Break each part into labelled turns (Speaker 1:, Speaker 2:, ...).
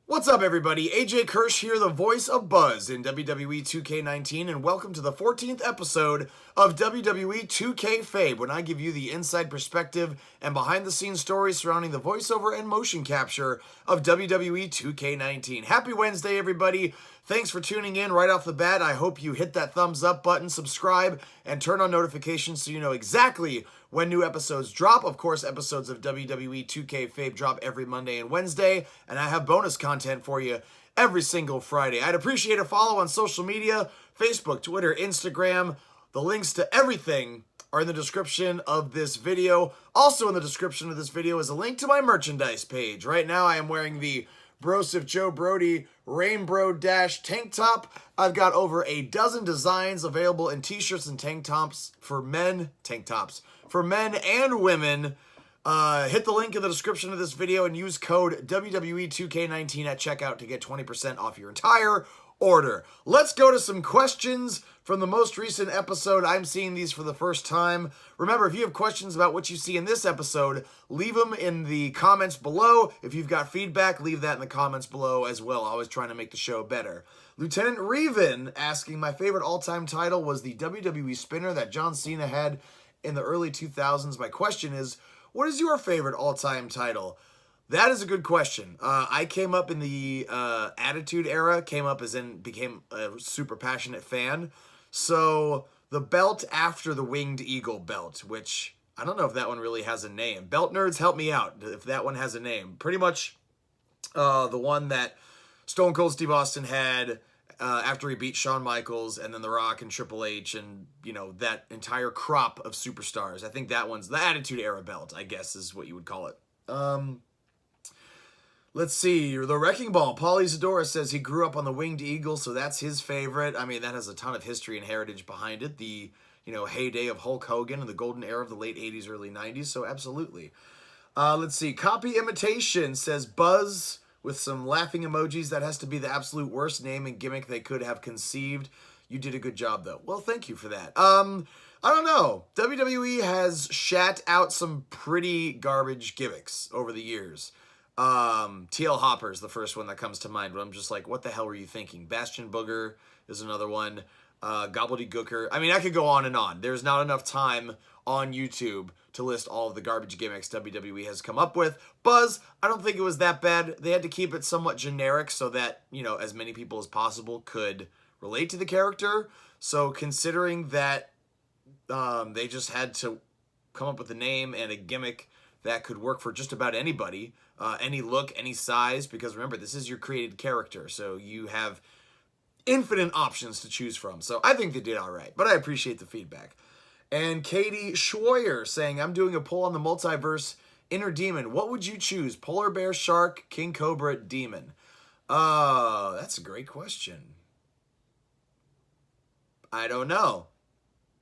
Speaker 1: What's up, everybody? AJ Kirsch here, the voice of Buzz in WWE2K19, and welcome to the 14th episode of WWE2Kfabe, when I give you the inside perspective and behind-the-scenes stories surrounding the voiceover and motion capture of WWE2K19. Happy Wednesday, everybody. Thanks for tuning in right off the bat. I hope you hit that thumbs up button, subscribe, and turn on notifications so you know exactly when new episodes drop. Of course, episodes of WWE2Kfabe drop every Monday and Wednesday, and I have bonus content for you every single Friday. I'd appreciate a follow on social media, Facebook, Twitter, Instagram. The links to everything are in the description of this video. Also in the description of this video is a link to my merchandise page. Right now I am wearing the Broseph Joe Brody Rainbow Dash tank top. I've got over a dozen designs available in t-shirts and tank tops for men, for men and women. Hit the link in the description of this video and use code WWE2K19 at checkout to get 20% off your entire order. Let's go to some questions from the most recent episode. I'm seeing these for the first time. Remember, if you have questions about what you see in this episode, leave them in the comments below. If you've got feedback, leave that in the comments below as well. Always trying to make the show better. Lieutenant Reven asking, my favorite all-time title was the WWE Spinner that John Cena had in the early 2000s. My question is, what is your favorite all-time title? That is a good question. I came up in the Attitude Era, became a super passionate fan. So the belt after the Winged Eagle belt, which I don't know if that one really has a name. Belt nerds, help me out if that one has a name. Pretty much the one that Stone Cold Steve Austin had after he beat Shawn Michaels, and then The Rock and Triple H, and, you know, that entire crop of superstars. I think that one's the Attitude Era belt, I guess is what you would call it. Let's see, the Wrecking Ball. Paulie Zadora says he grew up on the Winged Eagle, so that's his favorite. I mean, that has a ton of history and heritage behind it. The, you know, heyday of Hulk Hogan and the golden era of the late 80s, early 90s, so absolutely. Let's see, Copy Imitation says Buzz with some laughing emojis. That has to be the absolute worst name and gimmick they could have conceived. You did a good job, though. Well, thank you for that. I don't know. WWE has shat out some pretty garbage gimmicks over the years. TL Hopper's the first one that comes to mind, but I'm just like, what the hell were you thinking? Bastion Booger is another one. Gobbledygooker. I mean, I could go on and on. There's not enough time on YouTube to list all of the garbage gimmicks WWE has come up with. Buzz, I don't think it was that bad. They had to keep it somewhat generic so that, you know, as many people as possible could relate to the character. So considering that they just had to come up with a name and a gimmick that could work for just about anybody, any look, any size, because remember, this is your created character, so you have infinite options to choose from. So I think they did all right, but I appreciate the feedback. And Katie Schwoyer saying, I'm doing a poll on the multiverse inner demon. What would you choose? Polar bear, shark, king cobra, demon? That's a great question. I don't know.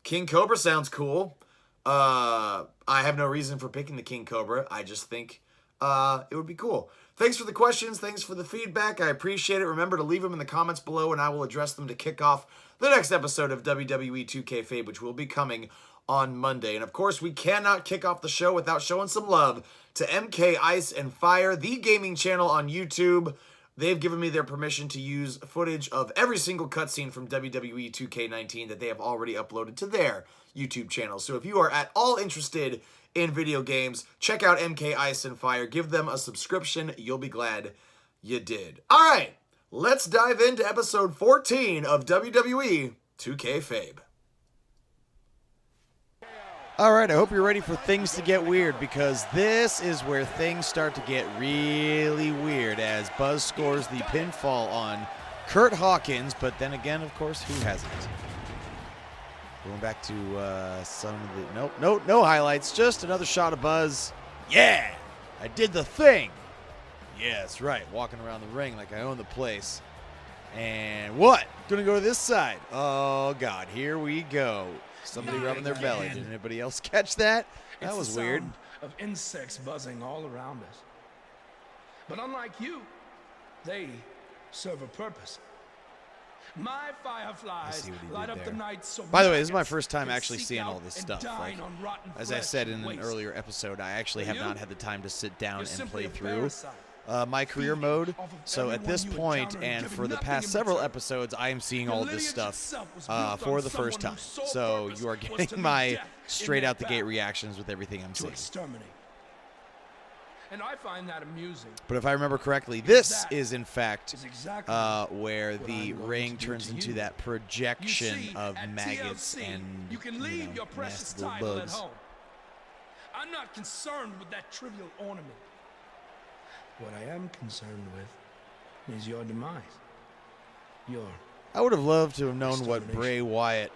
Speaker 1: King Cobra sounds cool. I have no reason for picking the King Cobra. I just think it would be cool. Thanks for the questions. Thanks for the feedback. I appreciate it. Remember to leave them in the comments below, and I will address them to kick off the next episode of WWE2Kfabe, which will be coming on Monday. And, of course, we cannot kick off the show without showing some love to MK Ice and Fire, the gaming channel on YouTube. They've given me their permission to use footage of every single cutscene from WWE2K19 that they have already uploaded to their YouTube channel. So if you are at all interested in video games, check out MK Ice and Fire. Give them a subscription. You'll be glad you did. All right, let's dive into episode 14 of WWE 2Kfabe.
Speaker 2: All right, I hope you're ready for things to get weird, because this is where things start to get really weird as Buzz scores the pinfall on Kurt Hawkins, but then again, of course, who hasn't? Going back to some of the... No highlights, just another shot of Buzz. Yeah, I did the thing. Yeah, that's right, walking around the ring like I own the place. And what? Gonna go to this side. Oh, God, here we go. Somebody rubbing their belly. Did anybody else catch that? That was weird.
Speaker 3: Of insects buzzing all around us. But unlike you, they serve a purpose. My fireflies light up the night so.
Speaker 2: By the way, this is my first time actually seeing all this stuff. Like, as I said in an earlier episode, I actually have not had the time to sit down and play through. my career mode. So at this point, and for the past several episodes, I am seeing all this stuff for the first time. So you are getting my straight out the gate reactions with everything I'm seeing.
Speaker 3: And I find that amusing.
Speaker 2: But if I remember correctly, this is in fact where the ring turns into that projection of maggots and
Speaker 3: you can leave your precious
Speaker 2: nasty little
Speaker 3: title at
Speaker 2: bugs.
Speaker 3: home. I'm not concerned with that trivial ornament. What I am concerned with is your demise.
Speaker 2: I would have loved to have known what Bray Wyatt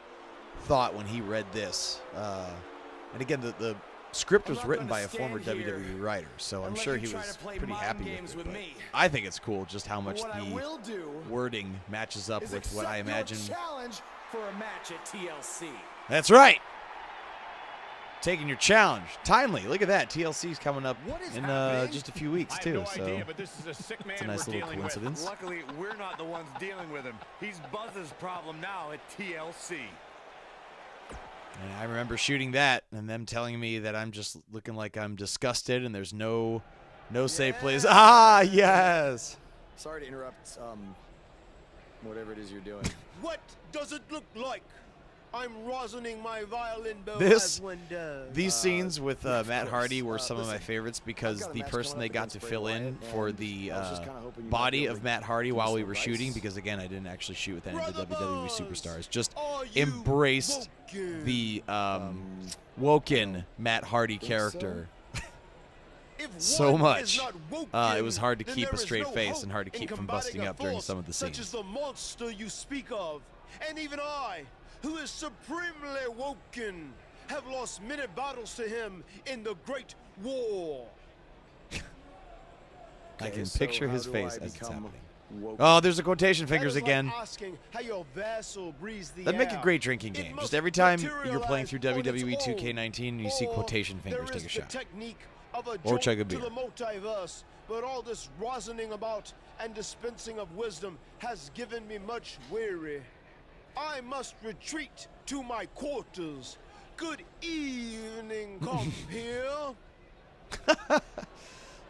Speaker 2: thought when he read this. And again, the script was written by a former WWE writer, so I'm sure he was pretty happy with it. But I think it's cool just how much the wording matches up with what I imagine.
Speaker 4: Challenge for a match at TLC.
Speaker 2: That's right. Taking your challenge. Timely. Look at that. TLC's coming up in just a few weeks, too. So it's a nice little coincidence.
Speaker 5: Luckily, we're not the ones dealing with him. He's Buzz's problem now at TLC.
Speaker 2: And I remember shooting that and them telling me that I'm just looking like I'm disgusted and there's no safe place. Ah, yes.
Speaker 4: Sorry to interrupt whatever it is you're doing.
Speaker 5: What does it look like? I'm rosining my violin bow
Speaker 2: These scenes with Matt Hardy were some of my favorites because the person they got to fill in for the body of Matt Hardy while we were shooting, because again I didn't actually shoot with any of the WWE superstars, just embraced the woken Matt Hardy character so much. It was hard to keep a straight face and hard to keep from busting up during some of the scenes.
Speaker 5: Such as the monster you speak of, and even I, who is supremely woken, have lost many battles to him in the Great War.
Speaker 2: I can picture his face as it's happening. Oh, there's the quotation fingers again. That'd make a great drinking game. Just every time you're playing through WWE 2K19 and you see quotation fingers, take a shot. Or chug a beer.
Speaker 5: But all this rosining about and dispensing of wisdom has given me much weary. I must retreat to my quarters. Good evening, compeer.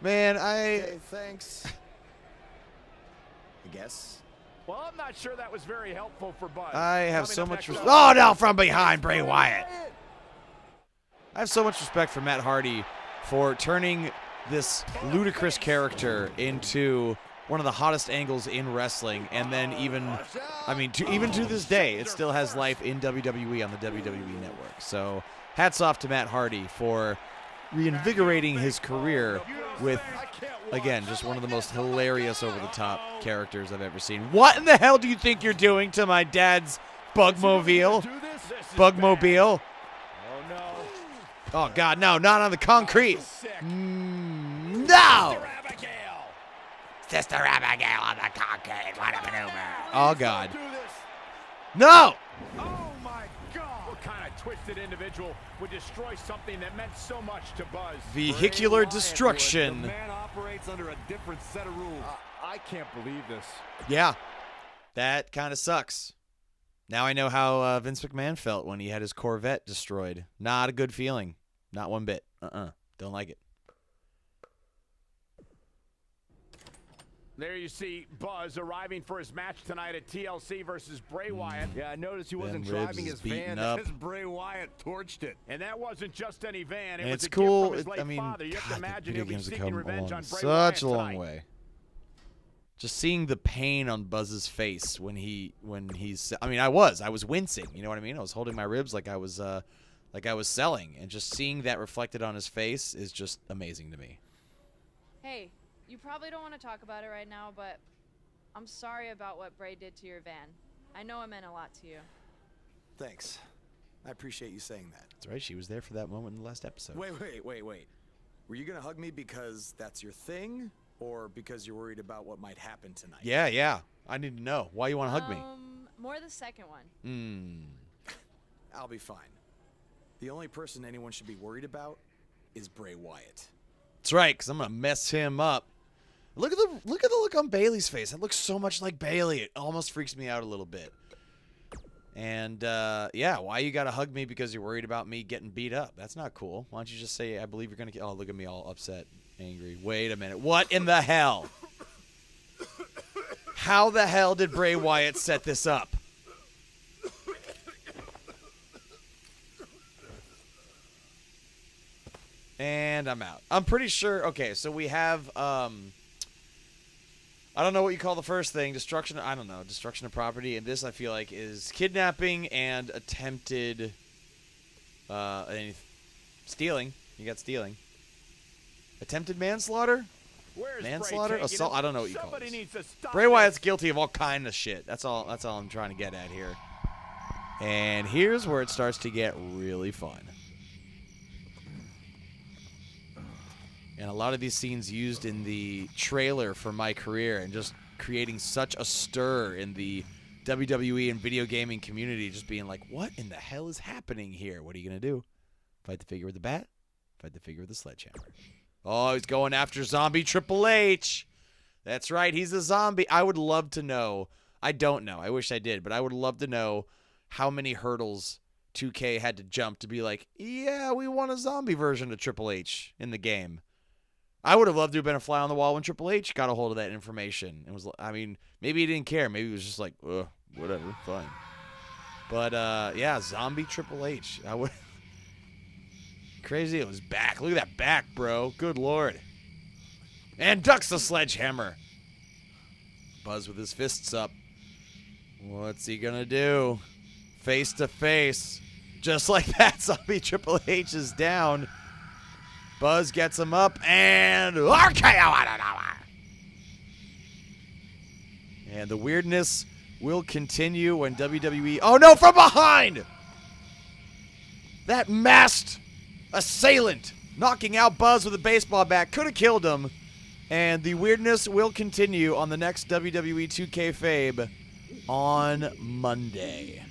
Speaker 2: Man,
Speaker 4: Okay, thanks. I guess.
Speaker 6: Well, I'm not sure that was very helpful for Buzz.
Speaker 2: I have so much respect. Oh, no, from behind, Bray Wyatt. I have so much respect for Matt Hardy for turning this ludicrous character into one of the hottest angles in wrestling, and then even to this day, it still has life in WWE on the WWE Network. So hats off to Matt Hardy for reinvigorating his career with, again, just one of the most hilarious over-the-top characters I've ever seen. What in the hell do you think you're doing to my dad's Bugmobile? Bugmobile? Oh, God, no, not on the concrete. No! Sister Abigail on the concrete. What a maneuver. Oh, God. No!
Speaker 6: Oh, my God. What kind of twisted individual would destroy something that meant so much to Buzz?
Speaker 2: Vehicular destruction.
Speaker 5: The man operates under a different set of rules.
Speaker 6: I can't believe this.
Speaker 2: Yeah, that kind of sucks. Now I know how Vince McMahon felt when he had his Corvette destroyed. Not a good feeling. Not one bit. Don't like it.
Speaker 6: There you see Buzz arriving for his match tonight at TLC versus Bray Wyatt.
Speaker 5: Yeah, I noticed he wasn't
Speaker 2: Ribs
Speaker 5: driving
Speaker 2: is
Speaker 5: his
Speaker 2: beaten
Speaker 5: van
Speaker 2: up.
Speaker 5: as Bray Wyatt torched it.
Speaker 6: And that wasn't just any van. It
Speaker 2: And
Speaker 6: was
Speaker 2: it's
Speaker 6: a
Speaker 2: cool.
Speaker 6: gift from his late father. You have to
Speaker 2: God,
Speaker 6: imagine
Speaker 2: video
Speaker 6: he'll be
Speaker 2: games have
Speaker 6: seeking
Speaker 2: come
Speaker 6: revenge on
Speaker 2: along
Speaker 6: Bray
Speaker 2: such
Speaker 6: Wyatt
Speaker 2: a long
Speaker 6: tonight.
Speaker 2: way. Just seeing the pain on Buzz's face when he's. I was wincing. You know what I mean? I was holding my ribs like I was selling, and just seeing that reflected on his face is just amazing to me.
Speaker 7: Hey, you probably don't want to talk about it right now, but I'm sorry about what Bray did to your van. I know it meant a lot to you.
Speaker 4: Thanks. I appreciate you saying that.
Speaker 2: That's right. She was there for that moment in the last episode.
Speaker 4: Wait. Were you going to hug me because that's your thing? Or because you're worried about what might happen tonight?
Speaker 2: Yeah. I need to know. Why you want to hug me?
Speaker 7: More the second one.
Speaker 4: I'll be fine. The only person anyone should be worried about is Bray Wyatt.
Speaker 2: That's right, because I'm going to mess him up. Look at the look on Bailey's face. It looks so much like Bailey. It almost freaks me out a little bit. And, yeah, why you got to hug me because you're worried about me getting beat up? That's not cool. Why don't you just say, I believe you're going to get... Oh, look at me all upset. Angry. Wait a minute. What in the hell? How the hell did Bray Wyatt set this up? And I'm out. I'm pretty sure. Okay, so we have, I don't know what you call the first thing. Destruction. I don't know. Destruction of property. And this, I feel like, is kidnapping and attempted, stealing. You got stealing. Attempted manslaughter?
Speaker 6: Where's
Speaker 2: Manslaughter?
Speaker 6: Bray taking
Speaker 2: Assault?
Speaker 6: him?
Speaker 2: I don't know what you call
Speaker 6: Somebody
Speaker 2: this.
Speaker 6: needs to stop
Speaker 2: Bray Wyatt's
Speaker 6: this.
Speaker 2: guilty of all kind of shit. That's all I'm trying to get at here. And here's where it starts to get really fun. And a lot of these scenes used in the trailer for My Career and just creating such a stir in the WWE and video gaming community, just being like, what in the hell is happening here? What are you going to do? Fight the figure with the bat? Fight the figure with the sledgehammer. Oh, he's going after zombie Triple H. That's right, he's a zombie. I would love to know. I don't know. I wish I did, but I would love to know how many hurdles 2K had to jump to be like, yeah, we want a zombie version of Triple H in the game. I would have loved to have been a fly on the wall when Triple H got a hold of that information. It was, I mean, maybe he didn't care. Maybe he was just like, whatever, fine. But, yeah, zombie Triple H. I would... Crazy, it was back. Look at that back, bro. Good Lord. And ducks the sledgehammer. Buzz with his fists up. What's he gonna do? Face to face. Just like that, zombie Triple H is down. Buzz gets him up, and RKO. And the weirdness will continue when WWE... Oh, no, from behind! That masked assailant knocking out Buzz with a baseball bat could have killed him. And the weirdness will continue on the next WWE2Kfabe on Monday.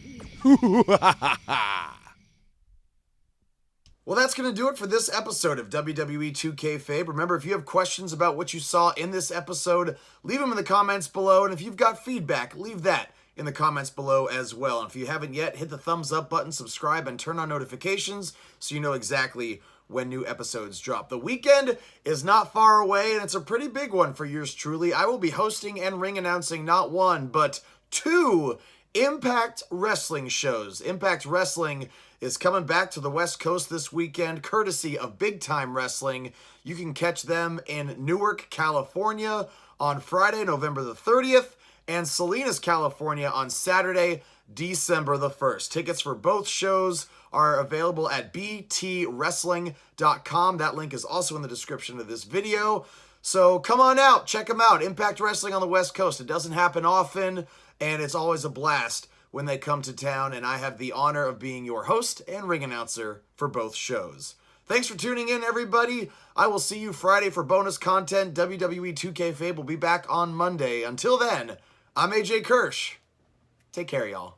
Speaker 1: Well, that's going to do it for this episode of WWE2Kfabe. Remember, if you have questions about what you saw in this episode, leave them in the comments below. And if you've got feedback, leave that in the comments below as well. And if you haven't yet, hit the thumbs up button, subscribe, and turn on notifications so you know exactly when new episodes drop. The weekend is not far away, and it's a pretty big one for yours truly. I will be hosting and ring announcing not one, but 2 Impact Wrestling shows. Impact Wrestling is coming back to the West Coast this weekend, courtesy of Big Time Wrestling. You can catch them in Newark, California on Friday, November the 30th, and Salinas, California on Saturday, December the 1st. Tickets for both shows are available at btwrestling.com. That link is also in the description of this video. So come on out, check them out. Impact Wrestling on the West Coast. It doesn't happen often, and it's always a blast when they come to town, and I have the honor of being your host and ring announcer for both shows. Thanks for tuning in, everybody. I will see you Friday for bonus content. WWE2Kfabe will be back on Monday. Until then, I'm AJ Kirsch. Take care, y'all.